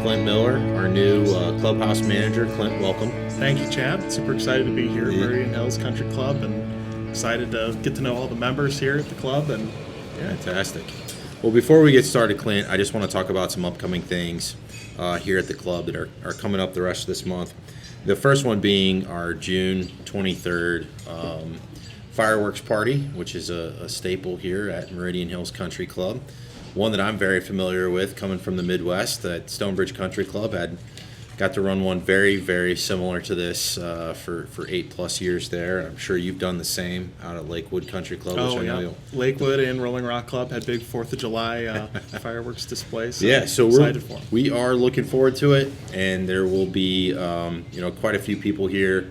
Clint Miller, our new Clubhouse Manager. Clint, welcome. Thank you, Chad. Super excited to be here at Meridian Hills Country Club, and excited to get to know all the members here at the club. And Fantastic. Well, before we get started, Clint, I just want to talk about some upcoming things here at the club that are coming up the rest of this month. The first one being our June 23rd fireworks party, which is a staple here at Meridian Hills Country Club. One that I'm very familiar with, coming from the Midwest, at Stonebridge Country Club. Got to run one very, very similar to this for 8+ years there. I'm sure you've done the same out at Lakewood Country Club. Oh, yeah. Lakewood and Rolling Rock Club had big 4th of July fireworks displays. So we are looking forward to it, and there will be quite a few people here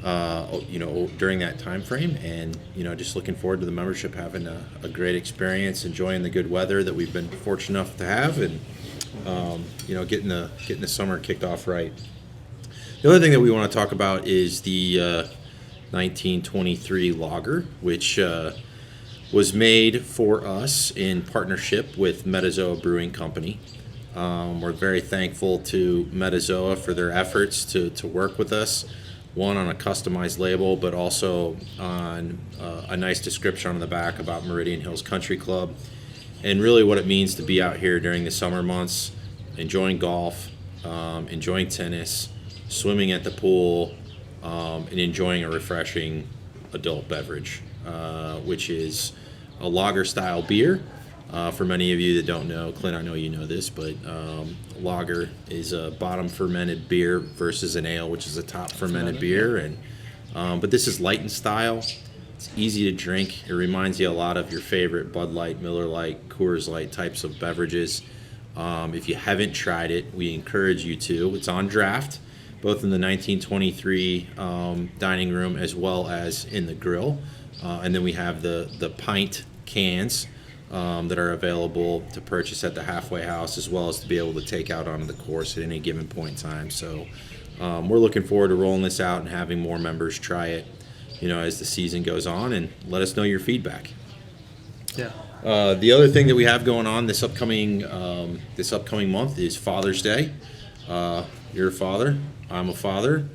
during that time frame, and just looking forward to the membership having a great experience, enjoying the good weather that we've been fortunate enough to have, and getting the summer kicked off right. The other thing that we want to talk about is the 1923 lager, which was made for us in partnership with Metazoa Brewing Company. We're very thankful to Metazoa for their efforts to work with us, one on a customized label, but also on a nice description on the back about Meridian Hills Country Club, and really what it means to be out here during the summer months, enjoying golf, enjoying tennis, swimming at the pool, and enjoying a refreshing adult beverage, which is a lager-style beer. For many of you that don't know, Clint, I know you know this, but lager is a bottom fermented beer versus an ale, which is a top fermented beer. And but this is light in style. It's easy to drink. It reminds you a lot of your favorite Bud Light, Miller Lite, Coors Light types of beverages. If you haven't tried it, we encourage you to. It's on draft, both in the 1923 dining room as well as in the grill. And then we have the pint cans that are available to purchase at the halfway house, as well as to be able to take out onto the course at any given point in time. So we're looking forward to rolling this out and having more members try it, as the season goes on, and let us know your feedback. Yeah. The other thing that we have going on this upcoming month is Father's Day. You're a father. I'm a father.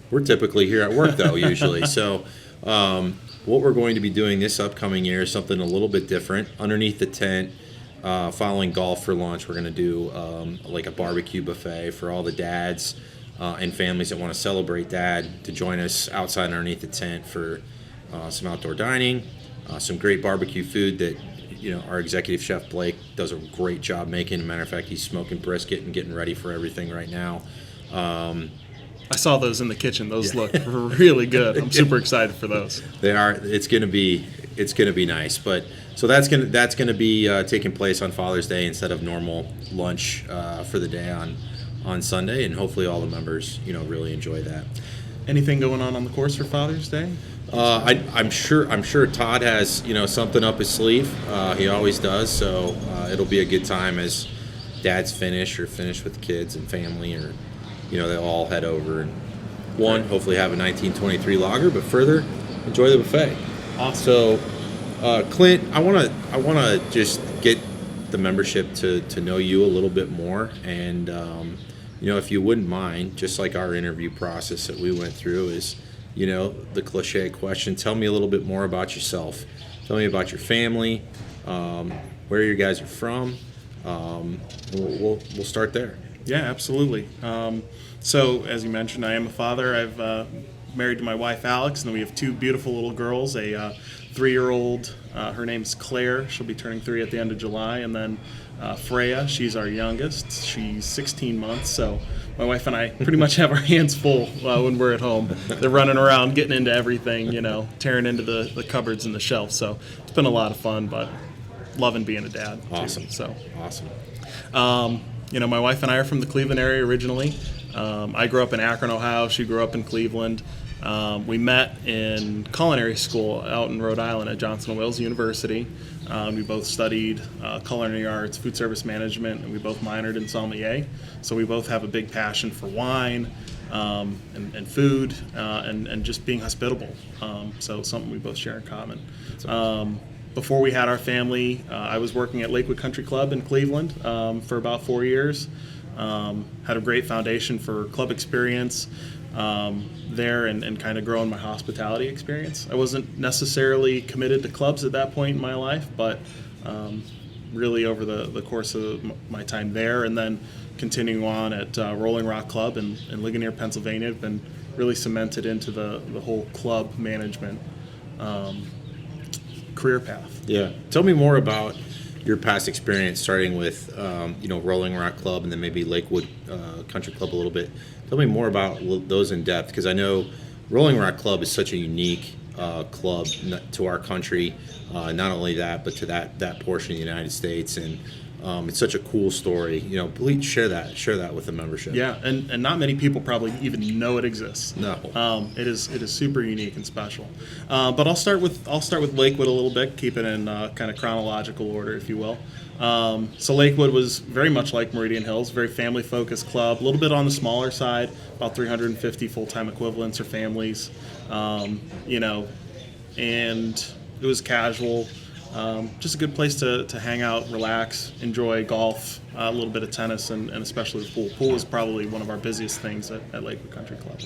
We're typically here at work, though, usually. So what we're going to be doing this upcoming year is something a little bit different. Underneath the tent, following golf for lunch, we're going to do like a barbecue buffet for all the dads and families that want to celebrate Dad to join us outside underneath the tent for some outdoor dining, some great barbecue food that our executive chef Blake does a great job making. As a matter of fact, he's smoking brisket and getting ready for everything right now. I saw those in the kitchen. Those look really good. I'm super excited for those. They are. It's gonna be nice. But so that's gonna be taking place on Father's Day instead of normal lunch for the day on Sunday, and hopefully all the members really enjoy that. Anything going on the course for Father's Day? I'm sure Todd has something up his sleeve. He always does. So it'll be a good time as dads finish with the kids and family, or they all head over and hopefully have a 1923 lager, but further enjoy the buffet. Awesome. So Clint, I want to just get the membership to know you a little bit more, and if you wouldn't mind, just like our interview process that we went through is the cliche question. Tell me a little bit more about yourself. Tell me about your family, where you guys are from. We'll start there. Yeah, absolutely. So, as you mentioned, I am a father. I've married to my wife, Alex, and we have 2 beautiful little girls, a 3-year-old, her name's Claire. She'll be turning 3 at the end of July, and then Freya, she's our youngest. She's 16 months, so my wife and I pretty much have our hands full when we're at home. They're running around, getting into everything, tearing into the cupboards and the shelves. So it's been a lot of fun, but loving being a dad. Awesome. Too, so awesome. My wife and I are from the Cleveland area originally. I grew up in Akron, Ohio. She grew up in Cleveland. We met in culinary school out in Rhode Island at Johnson & Wales University. We both studied culinary arts, food service management, and we both minored in sommelier. So we both have a big passion for wine and food and just being hospitable. So something we both share in common. Before we had our family, I was working at Lakewood Country Club in Cleveland for about 4 years. Had a great foundation for club experience there, and kind of growing my hospitality experience. I wasn't necessarily committed to clubs at that point in my life, but really over the course of my time there, and then continuing on at Rolling Rock Club in Ligonier, Pennsylvania, I've been really cemented into the whole club management career path. Yeah. Tell me more about your past experience, starting with Rolling Rock Club and then maybe Lakewood Country Club a little bit. Tell me more about those in depth, because I know Rolling Rock Club is such a unique club to our country. Not only that, but to that portion of the United States, and it's such a cool story. Please share that with the membership. Yeah, and not many people probably even know it exists. No. It is super unique and special. But I'll start with Lakewood a little bit, keep it in kind of chronological order, if you will. So Lakewood was very much like Meridian Hills, very family-focused club, a little bit on the smaller side, about 350 full-time equivalents or families, and it was casual, just a good place to hang out, relax, enjoy golf, a little bit of tennis, and especially the pool. Pool was probably one of our busiest things at Lakewood Country Club.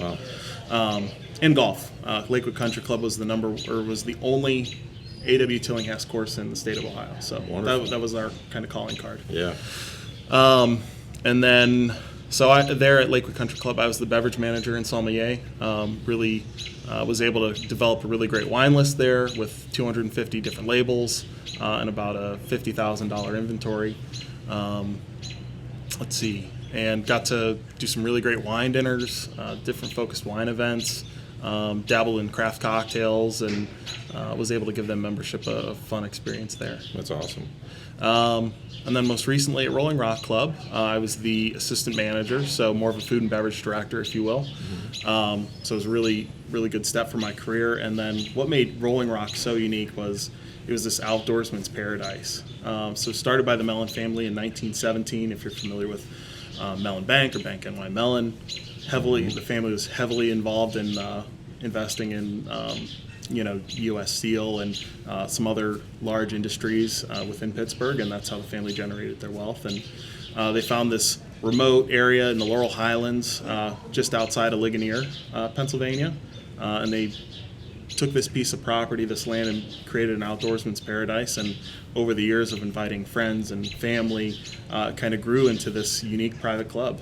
Wow. And golf. Lakewood Country Club was the only A.W. Tillinghast course in the state of Ohio. So that was our kind of calling card. Yeah. And then, there at Lakewood Country Club, I was the beverage manager and sommelier. Really was able to develop a really great wine list there with 250 different labels and about a $50,000 inventory. And got to do some really great wine dinners, different focused wine events, dabble in craft cocktails, and was able to give them membership a fun experience there. That's awesome. And then most recently at Rolling Rock Club, I was the assistant manager, so more of a food and beverage director, if you will. Mm-hmm. So it was a really, really good step for my career. And then what made Rolling Rock so unique was it was this outdoorsman's paradise. So started by the Mellon family in 1917, if you're familiar with Mellon Bank or Bank NY Mellon. The family was heavily involved in investing in U.S. Steel and some other large industries within Pittsburgh, and that's how the family generated their wealth. And they found this remote area in the Laurel Highlands, just outside of Ligonier, Pennsylvania, and they took this piece of property, this land, and created an outdoorsman's paradise. And over the years of inviting friends and family, kind of grew into this unique private club.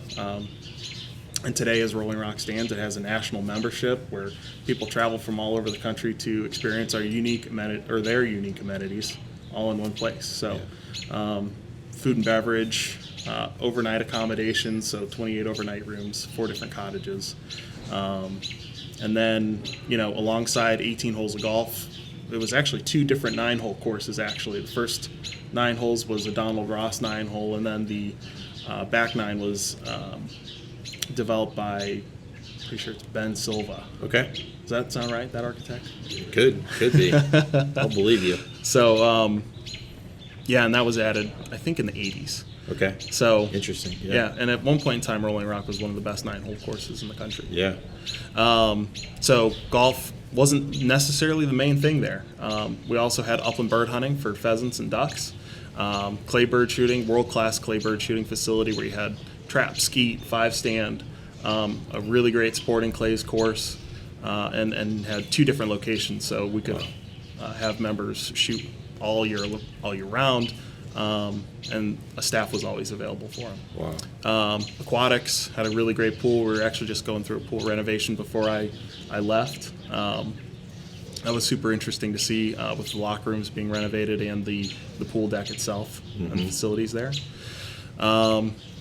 And today, as Rolling Rock stands, it has a national membership where people travel from all over the country to experience their unique amenities all in one place. So, food and beverage, overnight accommodations, so 28 overnight rooms, 4 different cottages. And then, alongside 18 holes of golf, it was actually 2 different 9-hole courses, actually. The first 9 holes was a Donald Ross 9-hole, and then the back 9 was developed by, pretty sure it's Ben Silva. Okay. Does that sound right, that architect? Could be. I'll believe you. So, and that was added, I think, in the 80s. Okay. So interesting. Yeah, and at one point in time, Rolling Rock was one of the best 9-hole courses in the country. Yeah. So golf wasn't necessarily the main thing there. We also had upland bird hunting for pheasants and ducks, clay bird shooting, world-class clay bird shooting facility where you had trap, skeet, 5-stand, a really great sporting clays course, and had 2 different locations, so we could have members shoot all year round. And a staff was always available for them. Wow. Aquatics had a really great pool. We were actually just going through a pool renovation before I left. That was super interesting to see with the locker rooms being renovated and the pool deck itself and the facilities there.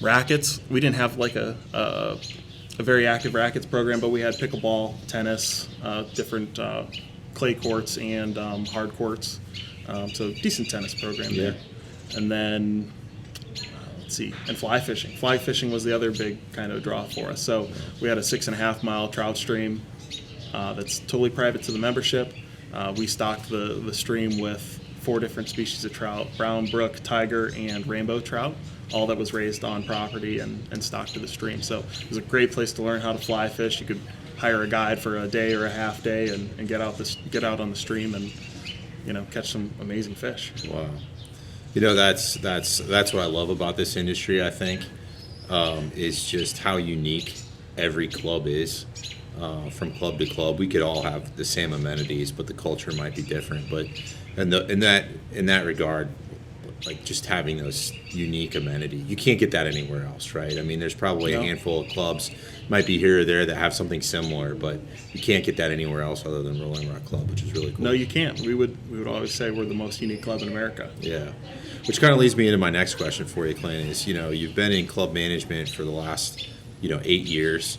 Rackets, we didn't have like a very active rackets program, but we had pickleball, tennis, different clay courts and hard courts. So decent tennis program there. And then, and fly fishing. Fly fishing was the other big kind of draw for us. So we had a 6.5-mile trout stream that's totally private to the membership. We stocked the stream with 4 different species of trout: brown brook, tiger, and rainbow trout, all that was raised on property and stocked to the stream. So it was a great place to learn how to fly fish. You could hire a guide for a day or a half day and get out on the stream and catch some amazing fish. Wow. That's what I love about this industry, I think. is just how unique every club is. From club to club, we could all have the same amenities, but the culture might be different. But in that regard, like just having those unique amenities, you can't get that anywhere else, right? I mean, there's probably a handful of clubs, might be here or there, that have something similar, but you can't get that anywhere else other than Rolling Rock Club, which is really cool. No, you can't. We would always say we're the most unique club in America. Yeah, which kind of leads me into my next question for you, Clint. Is you've been in club management for the last 8 years.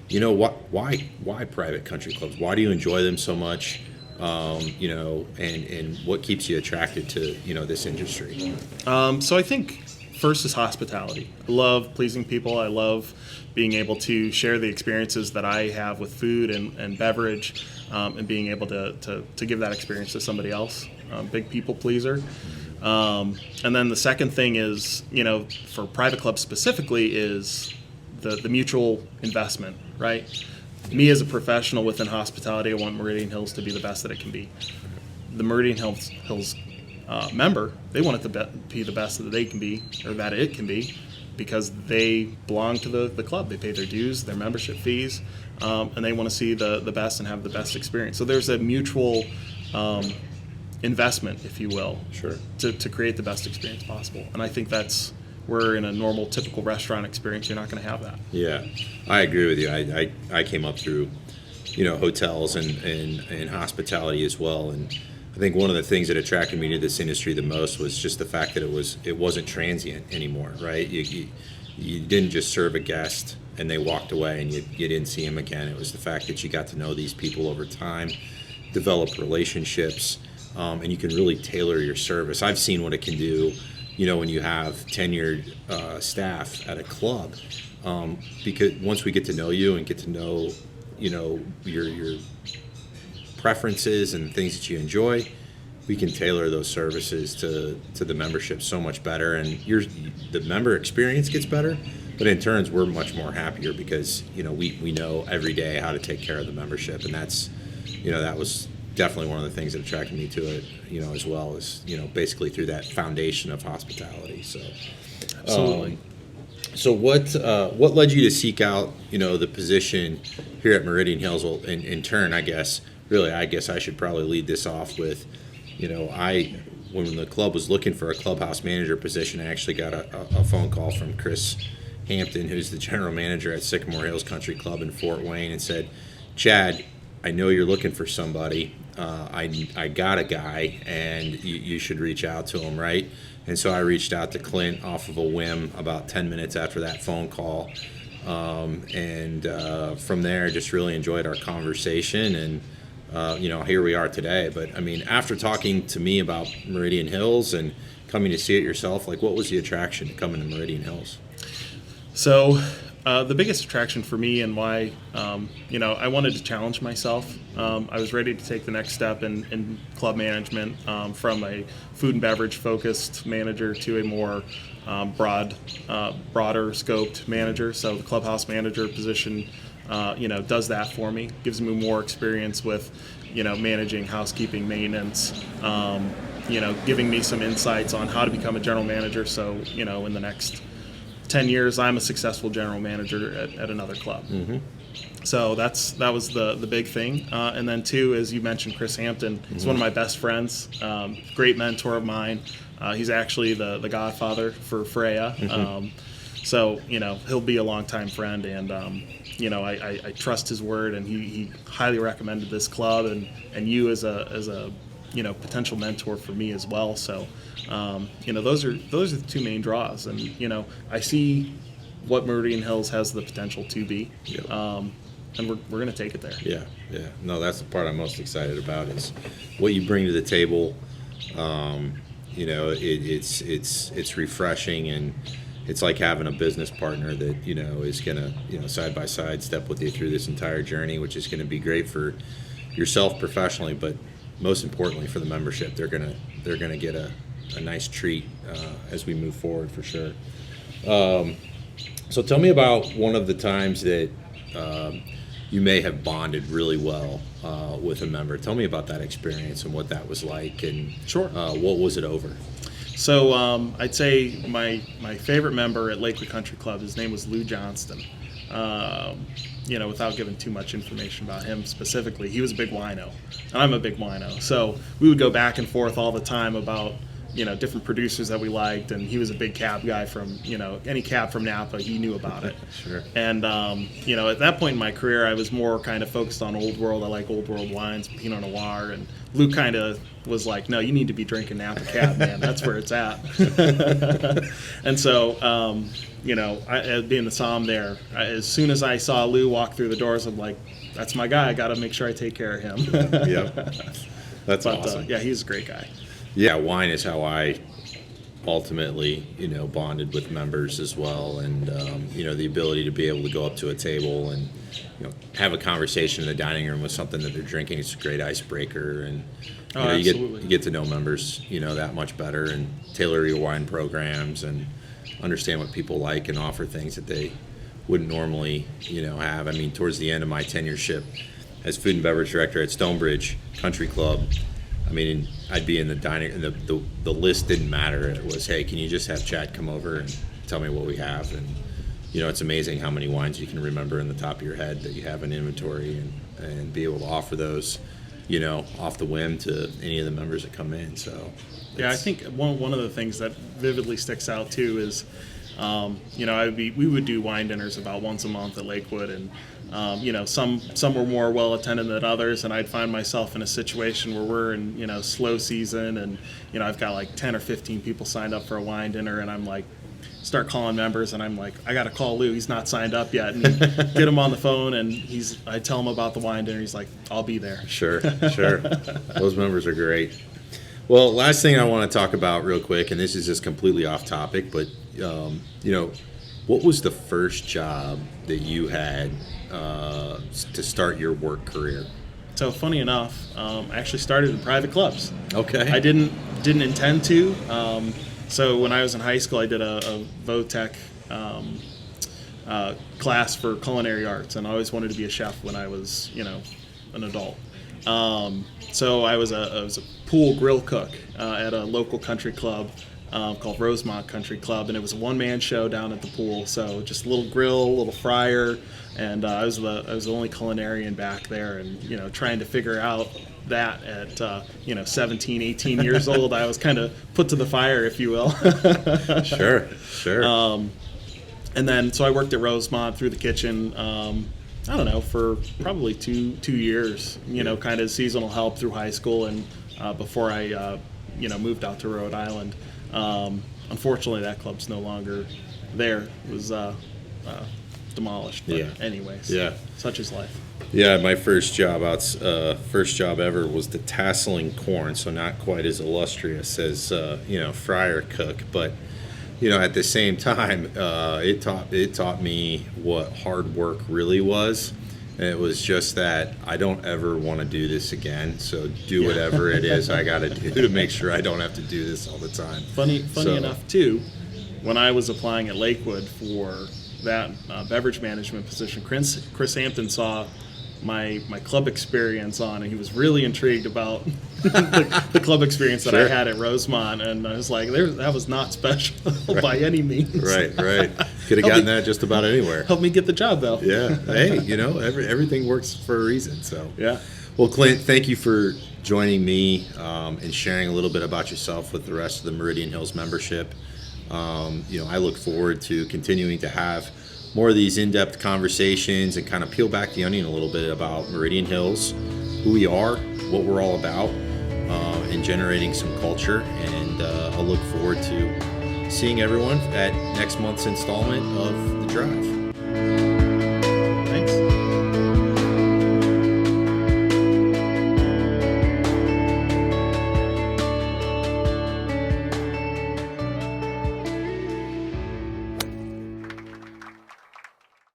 Why private country clubs? Why do you enjoy them so much? And what keeps you attracted to this industry? So I think first is hospitality. I love pleasing people. I love being able to share the experiences that I have with food and beverage, and being able to give that experience to somebody else. Big people pleaser. And then the second thing is, for private clubs specifically, is the mutual investment, right? Me as a professional within hospitality, I want Meridian Hills to be the best that it can be. The Meridian Hills member, they want it to be the best that they can be, or that it can be, because they belong to the club. They pay their dues, their membership fees, and they want to see the best and have the best experience. So there's a mutual investment, if you will, sure, to create the best experience possible. And I think we're in a normal, typical restaurant experience, you're not going to have that. Yeah, I agree with you. I came up through, hotels and hospitality as well, and I think one of the things that attracted me to this industry the most was just the fact that it wasn't transient anymore, right? You didn't just serve a guest and they walked away and you didn't see them again. It was the fact that you got to know these people over time, develop relationships, and you can really tailor your service. I've seen what it can do, when you have tenured staff at a club, because once we get to know you and get to know, your preferences and things that you enjoy, we can tailor those services to the membership so much better, and the member experience gets better. But in turns, we're much more happier because we know every day how to take care of the membership, and that's that was definitely one of the things that attracted me to it, as well as, basically through that foundation of hospitality. So, Absolutely. So what led you to seek out, the position here at Meridian Hills? Well, in turn, I guess I should probably lead this off with, when the club was looking for a clubhouse manager position, I actually got a phone call from Chris Hampton, who's the general manager at Sycamore Hills Country Club in Fort Wayne, and said, "Chad, I know you're looking for somebody. I got a guy, and you should reach out to him, right?" And so I reached out to Clint off of a whim about 10 minutes after that phone call. And from there, just really enjoyed our conversation. And, here we are today. But, I mean, after talking to me about Meridian Hills and coming to see it yourself, like, what was the attraction to coming to Meridian Hills? So the biggest attraction for me and why, I wanted to challenge myself. I was ready to take the next step in club management, from a food and beverage focused manager to a more broader scoped manager. So the Clubhouse Manager position, does that for me, gives me more experience with, managing housekeeping, maintenance, giving me some insights on how to become a general manager. So, in the next 10 years, I'm a successful general manager at another club. Mm-hmm. So that was the big thing. And then two, as you mentioned, Chris Hampton, he's one of my best friends, great mentor of mine. He's actually the godfather for Freya. Mm-hmm. So, he'll be a longtime friend, and, I trust his word, and he highly recommended this club and you as a potential mentor for me as well. So, those are the two main draws, and I see what Meridian Hills has the potential to be, Yep. And we're going to take it there. Yeah. No, that's the part I'm most excited about is what you bring to the table. It's refreshing, and it's like having a business partner that is going to side by side step with you through this entire journey, which is going to be great for yourself professionally, but most importantly for the membership. They're gonna get a nice treat as we move forward, for sure. So tell me about one of the times that you may have bonded really well with a member. Tell me about that experience and what that was like, and Sure. What was it over? So I'd say my favorite member at Lakewood Country Club, his name was Lou Johnston. Without giving too much information about him specifically, he was a big wino, and I'm a big wino. So we would go back and forth all the time about different producers that we liked, and he was a big cab guy from any cab from Napa, he knew about it. Sure. And at that point in my career, I was more kind of focused on Old World. I like Old World wines, Pinot Noir, and Lou kind of was like, no, you need to be drinking Napa Cab, man. That's where it's at. And so, being the somm there, as soon as I saw Lou walk through the doors, I'm like, that's my guy. I got to make sure I take care of him. Yep. That's awesome. Yeah, he's a great guy. Yeah, wine is how I ultimately, bonded with members as well, and the ability to be able to go up to a table and have a conversation in the dining room with something that they're drinking. It's a great icebreaker, and you get to know members that much better, and tailor your wine programs and understand what people like and offer things that they wouldn't normally have. I mean, towards the end of my tenureship as food and beverage director at Stonebridge Country Club, I mean, I'd be in the dining, and the list didn't matter. It was, hey, can you just have Chad come over and tell me what we have? And it's amazing how many wines you can remember in the top of your head that you have in inventory, and be able to offer those, off the whim to any of the members that come in. So, yeah, I think one of the things that vividly sticks out too is, we would do wine dinners about once a month at Lakewood, and some were more well attended than others, and I'd find myself in a situation where we're in slow season, and I've got like 10 or 15 people signed up for a wine dinner, and I'm like, start calling members, and I'm like, I got to call Lou, he's not signed up yet, and get him on the phone, and I tell him about the wine dinner, he's like, I'll be there. Sure. Those members are great. Well, last thing I want to talk about real quick, and this is just completely off topic, but what was the first job that you had to start your work career? So funny enough, I actually started in private clubs. Okay. I didn't intend to. So when I was in high school, I did a VOTEC class for culinary arts, and I always wanted to be a chef when I was an adult. So I was a pool grill cook at a local country club called Rosemont Country Club, and it was a one-man show down at the pool. So just a little grill, a little fryer, and I was the only culinarian back there, and trying to figure out that at 17, 18 years old, I was kind of put to the fire, if you will. Sure. And then so I worked at Rosemont through the kitchen. I don't know, for probably two years. Kind of seasonal help through high school, and before I moved out to Rhode Island. Unfortunately, that club's no longer there. It was demolished. But anyways, such is life. Yeah, my first job ever was the tasseling corn, so not quite as illustrious as fryer cook, but at the same time, it taught me what hard work really was. And it was just that I don't ever want to do this again, so do whatever it is I got to do to make sure I don't have to do this all the time. Funny enough, too, when I was applying at Lakewood for that beverage management position, Chris Hampton saw my club experience on, and he was really intrigued about the club experience that I had at Rosemont, and I was like, that was not special by any means. Right. Could have gotten that just about anywhere. Helped me get the job, though. Yeah. Hey, everything works for a reason. So yeah. Well, Clint, thank you for joining me and sharing a little bit about yourself with the rest of the Meridian Hills membership. I look forward to continuing to have more of these in-depth conversations and kind of peel back the onion a little bit about Meridian Hills, who we are, what we're all about, and generating some culture. And I'll look forward to seeing everyone at next month's installment of The Drive.